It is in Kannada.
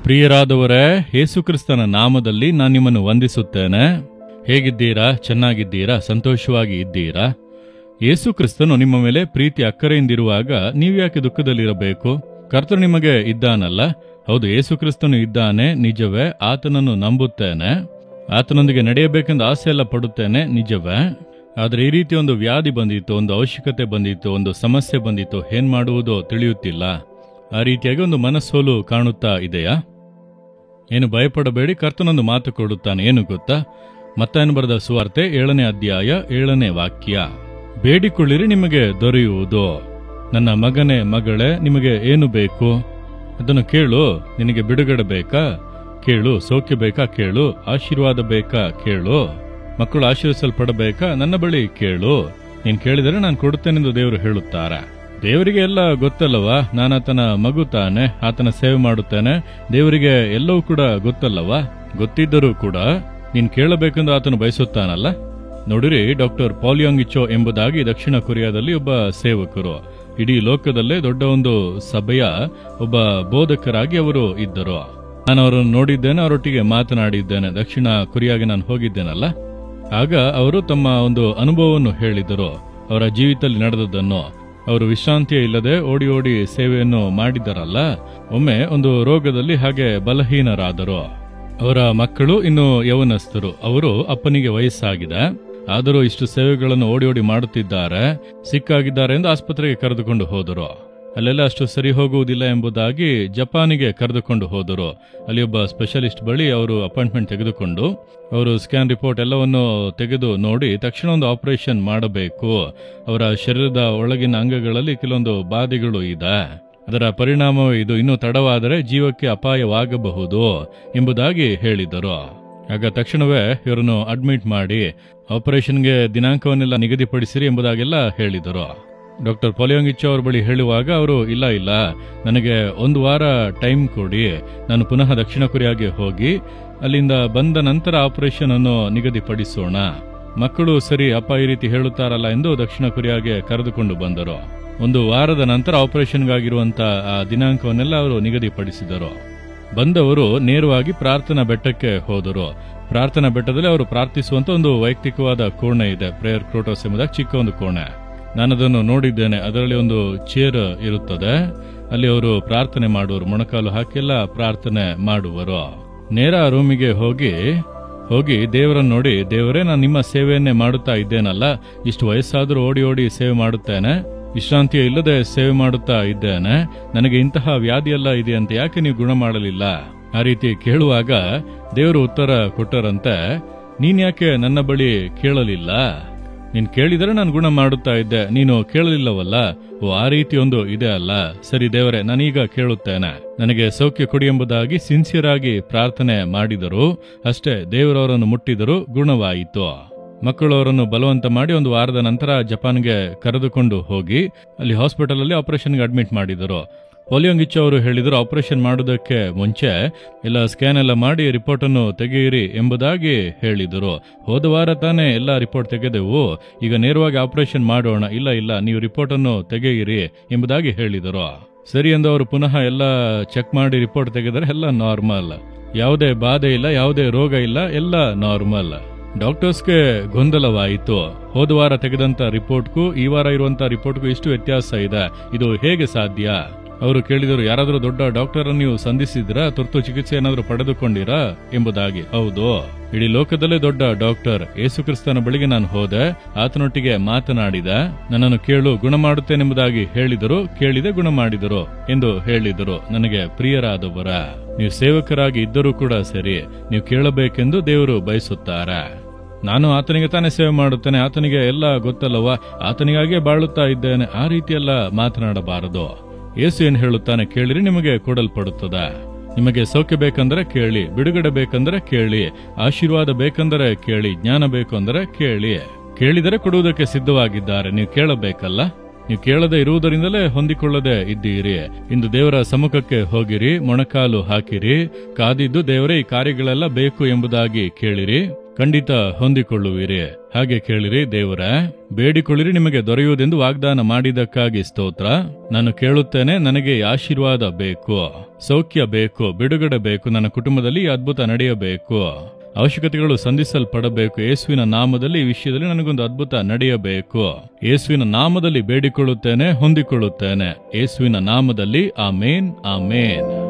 ಪ್ರಿಯರಾದವರೇ, ಯೇಸುಕ್ರಿಸ್ತನ ನಾಮದಲ್ಲಿ ನಾನು ನಿಮ್ಮನ್ನು ವಂದಿಸುತ್ತೇನೆ. ಹೇಗಿದ್ದೀರಾ? ಚೆನ್ನಾಗಿದ್ದೀರಾ? ಸಂತೋಷವಾಗಿ ಇದ್ದೀರಾ? ಯೇಸುಕ್ರಿಸ್ತನು ನಿಮ್ಮ ಮೇಲೆ ಪ್ರೀತಿ ಅಕ್ಕರೆಯಿಂದಿರುವಾಗ ನೀವ್ಯಾಕೆ ದುಃಖದಲ್ಲಿರಬೇಕು? ಕರ್ತನು ನಿಮಗೆ ಇದ್ದಾನಲ್ಲ? ಹೌದು, ಯೇಸುಕ್ರಿಸ್ತನು ಇದ್ದಾನೆ, ನಿಜವೇ. ಆತನನ್ನು ನಂಬುತ್ತೇನೆ, ಆತನೊಂದಿಗೆ ನಡೆಯಬೇಕೆಂದು ಆಸೆ ಎಲ್ಲ ಪಡುತ್ತೇನೆ, ನಿಜವೇ. ಆದರೆ ಈ ರೀತಿ ಒಂದು ವ್ಯಾಧಿ ಬಂದಿತ್ತು, ಒಂದು ಅವಶ್ಯಕತೆ ಬಂದಿತ್ತು, ಒಂದು ಸಮಸ್ಯೆ ಬಂದಿತ್ತು, ಏನ್ ಮಾಡುವುದೋ ತಿಳಿಯುತ್ತಿಲ್ಲ. ಆ ರೀತಿಯಾಗಿ ಒಂದು ಮನಸ್ಸೋಲು ಕಾಣುತ್ತಾ ಇದೆಯಾ? ಏನು ಭಯಪಡಬೇಡಿ, ಕರ್ತನೊಂದು ಮಾತು ಕೊಡುತ್ತಾನೆ. ಏನು ಗೊತ್ತಾ? ಮತ್ತಾಯನು ಬರೆದ ಸುವಾರ್ತೆ 7ನೇ ಅಧ್ಯಾಯ 7ನೇ ವಾಕ್ಯ. ಬೇಡಿಕೊಳ್ಳಿರಿ, ನಿಮಗೆ ದೊರೆಯುವುದು. ನನ್ನ ಮಗನೇ, ಮಗಳೇ, ನಿಮಗೆ ಏನು ಬೇಕು ಅದನ್ನು ಕೇಳು. ನಿನಗೆ ಬಿಡುಗಡೆ ಬೇಕಾ? ಕೇಳು. ಸೌಖ್ಯ ಬೇಕಾ? ಕೇಳು. ಆಶೀರ್ವಾದ ಬೇಕಾ? ಕೇಳು. ಮಕ್ಕಳು ಆಶೀರ್ವಿಸಲ್ಪಡಬೇಕಾ? ನನ್ನ ಬಳಿ ಕೇಳು. ನೀನು ಕೇಳಿದರೆ ನಾನು ಕೊಡುತ್ತೇನೆಂದು ದೇವರು ಹೇಳುತ್ತಾರೆ. ದೇವರಿಗೆ ಎಲ್ಲ ಗೊತ್ತಲ್ಲವಾ? ನಾನಾತನ ಮಗು ತಾನೆ, ಆತನ ಸೇವೆ ಮಾಡುತ್ತೇನೆ. ದೇವರಿಗೆ ಎಲ್ಲವೂ ಕೂಡ ಗೊತ್ತಲ್ಲವಾ? ಗೊತ್ತಿದ್ದರೂ ಕೂಡ ನೀನು ಕೇಳಬೇಕೆಂದು ಆತನು ಬಯಸುತ್ತಾನಲ್ಲ. ನೋಡಿರಿ, ಡಾಕ್ಟರ್ ಪಾಲಿಯಾಂಗ್ ಇಚೋ ಎಂಬುದಾಗಿ ದಕ್ಷಿಣ ಕೊರಿಯಾದಲ್ಲಿ ಒಬ್ಬ ಸೇವಕರು. ಇಡೀ ಲೋಕದಲ್ಲೇ ದೊಡ್ಡ ಒಂದು ಸಭೆಯ ಒಬ್ಬ ಬೋಧಕರಾಗಿ ಅವರು ಇದ್ದರು. ನಾನು ಅವರನ್ನು ನೋಡಿದ್ದೇನೆ, ಅವರೊಟ್ಟಿಗೆ ಮಾತನಾಡಿದ್ದೇನೆ. ದಕ್ಷಿಣ ಕೊರಿಯಾಗೆ ನಾನು ಹೋಗಿದ್ದೇನಲ್ಲ. ಆಗ ಅವರು ತಮ್ಮ ಒಂದು ಅನುಭವವನ್ನು ಹೇಳಿದರು, ಅವರ ಜೀವಿತದಲ್ಲಿ ನಡೆದದ್ದನ್ನು. ಅವರು ವಿಶ್ರಾಂತಿಯೇ ಇಲ್ಲದೆ ಓಡಿ ಓಡಿ ಸೇವೆಯನ್ನು ಮಾಡಿದರಲ್ಲ. ಒಮ್ಮೆ ಒಂದು ರೋಗದಲ್ಲಿ ಹಾಗೆ ಬಲಹೀನರಾದರು. ಅವರ ಮಕ್ಕಳು ಇನ್ನು ಯೌವನಸ್ಥರು. ಅವರು ಅಪ್ಪನಿಗೆ ವಯಸ್ಸಾಗಿದೆ, ಆದರೂ ಇಷ್ಟು ಸೇವೆಗಳನ್ನು ಓಡಿ ಓಡಿ ಮಾಡುತ್ತಿದ್ದಾರೆ, ಸಿಕ್ಕಾಗಿದ್ದಾರೆ ಎಂದು ಆಸ್ಪತ್ರೆಗೆ ಕರೆದುಕೊಂಡು ಹೋದರು. ಅಲ್ಲೆಲ್ಲ ಅಷ್ಟು ಸರಿ ಹೋಗುವುದಿಲ್ಲ ಎಂಬುದಾಗಿ ಜಪಾನಿಗೆ ಕರೆದುಕೊಂಡು ಹೋದರು. ಅಲ್ಲಿ ಒಬ್ಬ ಸ್ಪೆಷಲಿಸ್ಟ್ ಬಳಿ ಅವರು ಅಪಾಯಿಂಟ್ಮೆಂಟ್ ತೆಗೆದುಕೊಂಡು ಅವರು ಸ್ಕ್ಯಾನ್ ರಿಪೋರ್ಟ್ ಎಲ್ಲವನ್ನು ತೆಗೆದು ನೋಡಿ ತಕ್ಷಣ ಒಂದು ಆಪರೇಷನ್ ಮಾಡಬೇಕು. ಅವರ ಶರೀರದ ಒಳಗಿನ ಅಂಗಗಳಲ್ಲಿ ಕೆಲವೊಂದು ಬಾಧೆಗಳು ಇದೆ, ಅದರ ಪರಿಣಾಮವೇ ಇದು. ಇನ್ನೂ ತಡವಾದರೆ ಜೀವಕ್ಕೆ ಅಪಾಯವಾಗಬಹುದು ಎಂಬುದಾಗಿ ಹೇಳಿದರು. ಆಗ ತಕ್ಷಣವೇ ಇವರನ್ನು ಅಡ್ಮಿಟ್ ಮಾಡಿ ಆಪರೇಷನ್ಗೆ ದಿನಾಂಕವನ್ನೆಲ್ಲ ನಿಗದಿಪಡಿಸಿರಿ ಎಂಬುದಾಗೆಲ್ಲ ಹೇಳಿದರು. ಡಾಕ್ಟರ್ ಪಾಲಿಯಾಂಗ್ ಇಚೋ ಅವರ ಬಳಿ ಹೇಳುವಾಗ ಅವರು ಇಲ್ಲ, ನನಗೆ 1 ವಾರ ಟೈಮ್ ಕೊಡಿ, ನಾನು ಪುನಃ ದಕ್ಷಿಣ ಕೊರಿಯಾಗೆ ಹೋಗಿ ಅಲ್ಲಿಂದ ಬಂದ ನಂತರ ಆಪರೇಷನ್ ಅನ್ನು ನಿಗದಿಪಡಿಸೋಣ. ಮಕ್ಕಳು ಸರಿ ಅಪ್ಪ ಈ ರೀತಿ ಹೇಳುತ್ತಾರಲ್ಲ ಎಂದು ದಕ್ಷಿಣ ಕೊರಿಯಾಗೆ ಕರೆದುಕೊಂಡು ಬಂದರು. 1 ವಾರದ ನಂತರ ಆಪರೇಷನ್ಗಾಗಿರುವಂತ ಆ ದಿನಾಂಕವನ್ನೆಲ್ಲ ಅವರು ನಿಗದಿಪಡಿಸಿದರು. ಬಂದವರು ನೇರವಾಗಿ ಪ್ರಾರ್ಥನಾ ಬೆಟ್ಟಕ್ಕೆ ಹೋದರು. ಪ್ರಾರ್ಥನಾ ಬೆಟ್ಟದಲ್ಲಿ ಅವರು ಪ್ರಾರ್ಥಿಸುವಂತ ಒಂದು ವೈಯಕ್ತಿಕವಾದ ಕೋಣೆ ಇದೆ, ಪ್ರೇಯರ್ ಕ್ರೋಟೋಸ್ ಎಂಬುದಾಗಿ ಚಿಕ್ಕ ಒಂದು ಕೋಣೆ. ನಾನದನ್ನು ನೋಡಿದ್ದೇನೆ. ಅದರಲ್ಲಿ ಒಂದು ಚೇರ್ ಇರುತ್ತದೆ, ಅಲ್ಲಿ ಅವರು ಪ್ರಾರ್ಥನೆ ಮಾಡುವರು, ಮೊಣಕಾಲು ಹಾಕಿಲ್ಲ ಪ್ರಾರ್ಥನೆ ಮಾಡುವರು. ನೇರ ರೂಮಿಗೆ ಹೋಗಿ ದೇವರನ್ನು ನೋಡಿ, ದೇವರೇ, ನಾನು ನಿಮ್ಮ ಸೇವೆಯನ್ನೇ ಮಾಡುತ್ತಾ ಇದ್ದೇನಲ್ಲ, ಇಷ್ಟು ವಯಸ್ಸಾದರೂ ಓಡಿ ಓಡಿ ಸೇವೆ ಮಾಡುತ್ತೇನೆ, ವಿಶ್ರಾಂತಿಯೇ ಇಲ್ಲದೆ ಸೇವೆ ಮಾಡುತ್ತಾ ಇದ್ದೇನೆ, ನನಗೆ ಇಂತಹ ವ್ಯಾಧಿಯೆಲ್ಲ ಇದೆಯಂತೆ, ಯಾಕೆ ನೀವು ಗುಣ ಮಾಡಲಿಲ್ಲ? ಆ ರೀತಿ ಕೇಳುವಾಗ ದೇವರು ಉತ್ತರ ಕೊಟ್ಟರಂತೆ, ನೀನ್ ಯಾಕೆ ನನ್ನ ಬಳಿ ಕೇಳಲಿಲ್ಲ? ನೀನು ಕೇಳಿದರೆ ನಾನು ಗುಣ ಮಾಡುತ್ತಾ ಇದ್ದೆ, ನೀನು ಕೇಳಲಿಲ್ಲವಲ್ಲ. ಆ ರೀತಿ ಒಂದು ಇದೆ ಅಲ್ಲ. ಸರಿ ದೇವರೇ, ನಾನೀಗ ಕೇಳುತ್ತೇನೆ, ನನಗೆ ಸೌಖ್ಯ ಕೊಡಿ ಎಂಬುದಾಗಿ ಸಿನ್ಸಿಯರ್ ಆಗಿ ಪ್ರಾರ್ಥನೆ ಮಾಡಿದರು. ಅಷ್ಟೇ, ದೇವರವರನ್ನು ಮುಟ್ಟಿದರು, ಗುಣವಾಯಿತು. ಮಕ್ಕಳು ಅವರನ್ನು ಬಲವಂತ ಮಾಡಿ 1 ವಾರದ ನಂತರ ಜಪಾನ್ಗೆ ಕರೆದುಕೊಂಡು ಹೋಗಿ ಅಲ್ಲಿ ಹಾಸ್ಪಿಟಲ್ ಅಲ್ಲಿ ಆಪರೇಷನ್ಗೆ ಅಡ್ಮಿಟ್ ಮಾಡಿದರು. ಪಾಲಿಯಾಂಗ್ ಇಚೋ ಅವರು ಹೇಳಿದರು, ಆಪರೇಷನ್ ಮಾಡುವುದಕ್ಕೆ ಮುಂಚೆ ಎಲ್ಲ ಸ್ಕ್ಯಾನ್ ಎಲ್ಲ ಮಾಡಿ ರಿಪೋರ್ಟ್ ಅನ್ನು ತೆಗೆಯಿರಿ ಎಂಬುದಾಗಿ ಹೇಳಿದರು. ಹೋದ ವಾರ ತಾನೇ ಎಲ್ಲ ರಿಪೋರ್ಟ್ ತೆಗೆದೆವು, ಈಗ ನೇರವಾಗಿ ಆಪರೇಷನ್ ಮಾಡೋಣ. ಇಲ್ಲ, ನೀವು ರಿಪೋರ್ಟ್ ಅನ್ನು ತೆಗೆಯಿರಿ ಎಂಬುದಾಗಿ ಹೇಳಿದರು. ಸರಿ ಎಂದು ಅವರು ಪುನಃ ಎಲ್ಲ ಚೆಕ್ ಮಾಡಿ ರಿಪೋರ್ಟ್ ತೆಗೆದರೆ ಎಲ್ಲ ನಾರ್ಮಲ್, ಯಾವುದೇ ಬಾಧೆ ಇಲ್ಲ, ಯಾವುದೇ ರೋಗ ಇಲ್ಲ, ಎಲ್ಲ ನಾರ್ಮಲ್. ಡಾಕ್ಟರ್ಸ್ಗೆ ಗೊಂದಲವಾಯಿತು. ಹೋದ ವಾರ ತೆಗೆದಂತ ರಿಪೋರ್ಟ್ಗೂ ಈ ವಾರ ಇರುವಂತ ರಿಪೋರ್ಟ್ಗೂ ಇಷ್ಟು ವ್ಯತ್ಯಾಸ ಇದೆ, ಇದು ಹೇಗೆ ಸಾಧ್ಯ? ಅವರು ಕೇಳಿದರು, ಯಾರಾದರೂ ದೊಡ್ಡ ಡಾಕ್ಟರ್ ನೀವು ಸಂಧಿಸಿದ್ರಾ? ತುರ್ತು ಚಿಕಿತ್ಸೆ ಏನಾದರೂ ಪಡೆದುಕೊಂಡಿರಾ ಎಂಬುದಾಗಿ. ಹೌದು, ಇಡೀ ಲೋಕದಲ್ಲೇ ದೊಡ್ಡ ಡಾಕ್ಟರ್ ಯೇಸುಕ್ರಿಸ್ತನ ಬಳಿಗೆ ನಾನು ಹೋದೆ, ಆತನೊಟ್ಟಿಗೆ ಮಾತನಾಡಿದೆ, ನನ್ನನ್ನು ಕೇಳು, ಗುಣ ಮಾಡುತ್ತೇನೆಂಬುದಾಗಿ ಹೇಳಿದರು. ಕೇಳಿದೆ, ಗುಣ ಮಾಡಿದರು ಎಂದು ಹೇಳಿದರು. ನನಗೆ ಪ್ರಿಯರಾದವರ, ನೀವು ಸೇವಕರಾಗಿ ಇದ್ದರೂ ಕೂಡ ಸರಿ, ನೀವು ಕೇಳಬೇಕೆಂದು ದೇವರು ಬಯಸುತ್ತಾರೆ. ನಾನು ಆತನಿಗೆ ತಾನೇ ಸೇವೆ ಮಾಡುತ್ತೇನೆ, ಆತನಿಗೆ ಎಲ್ಲ ಗೊತ್ತಲ್ಲವಾ, ಆತನಿಗಾಗಿಯೇ ಬಾಳುತ್ತಾ ಇದ್ದೇನೆ, ಆ ರೀತಿಯೆಲ್ಲ ಮಾತನಾಡಬಾರದು. ಯೇಸು ಏನು ಹೇಳುತ್ತಾನೆ? ಕೇಳಿರಿ, ನಿಮಗೆ ಕೊಡಲ್ಪಡುತ್ತದೆ. ನಿಮಗೆ ಸೌಖ್ಯ ಬೇಕಂದರೆ ಕೇಳಿ, ಬಿಡುಗಡೆ ಬೇಕಂದರೆ ಕೇಳಿ, ಆಶೀರ್ವಾದ ಬೇಕಂದರೆ ಕೇಳಿ, ಜ್ಞಾನ ಬೇಕು ಅಂದರೆ ಕೇಳಿ. ಕೇಳಿದರೆ ಕೊಡುವುದಕ್ಕೆ ಸಿದ್ಧವಾಗಿದ್ದಾರೆ, ನೀವು ಕೇಳಬೇಕಲ್ಲ. ನೀವು ಕೇಳದೆ ಇರುವುದರಿಂದಲೇ ಹೊಂದಿಕೊಳ್ಳದೆ ಇದ್ದೀರಿ. ಇಂದು ದೇವರ ಸಮ್ಮುಖಕ್ಕೆ ಹೋಗಿರಿ, ಮೊಣಕಾಲು ಹಾಕಿರಿ, ಕಾದಿದ್ದು ದೇವರೇ ಈ ಕಾರ್ಯಗಳೆಲ್ಲ ಬೇಕು ಎಂಬುದಾಗಿ ಕೇಳಿರಿ. ಖಂಡಿತ ಹೊಂದಿಕೊಳ್ಳುವಿರಿ. ಹಾಗೆ ಕೇಳಿರಿ ದೇವರ, ಬೇಡಿಕೊಳ್ಳಿರಿ ನಿಮಗೆ ದೊರೆಯುವುದೆಂದು ವಾಗ್ದಾನ ಮಾಡಿದ್ದಕ್ಕಾಗಿ ಸ್ತೋತ್ರ. ನಾನು ಕೇಳುತ್ತೇನೆ, ನನಗೆ ಈ ಆಶೀರ್ವಾದ ಬೇಕು, ಸೌಖ್ಯ ಬೇಕು, ಬಿಡುಗಡೆ ಬೇಕು, ನನ್ನ ಕುಟುಂಬದಲ್ಲಿ ಈ ಅದ್ಭುತ ನಡೆಯಬೇಕು, ಅವಶ್ಯಕತೆಗಳು ಸಂಧಿಸಲ್ಪಡಬೇಕು. ಯೇಸುವಿನ ನಾಮದಲ್ಲಿ ಈ ವಿಷಯದಲ್ಲಿ ನನಗೊಂದು ಅದ್ಭುತ ನಡೆಯಬೇಕು. ಯೇಸುವಿನ ನಾಮದಲ್ಲಿ ಬೇಡಿಕೊಳ್ಳುತ್ತೇನೆ, ಹೊಂದಿಕೊಳ್ಳುತ್ತೇನೆ. ಯೇಸುವಿನ ನಾಮದಲ್ಲಿ ಆಮೇನ್, ಆಮೇನ್.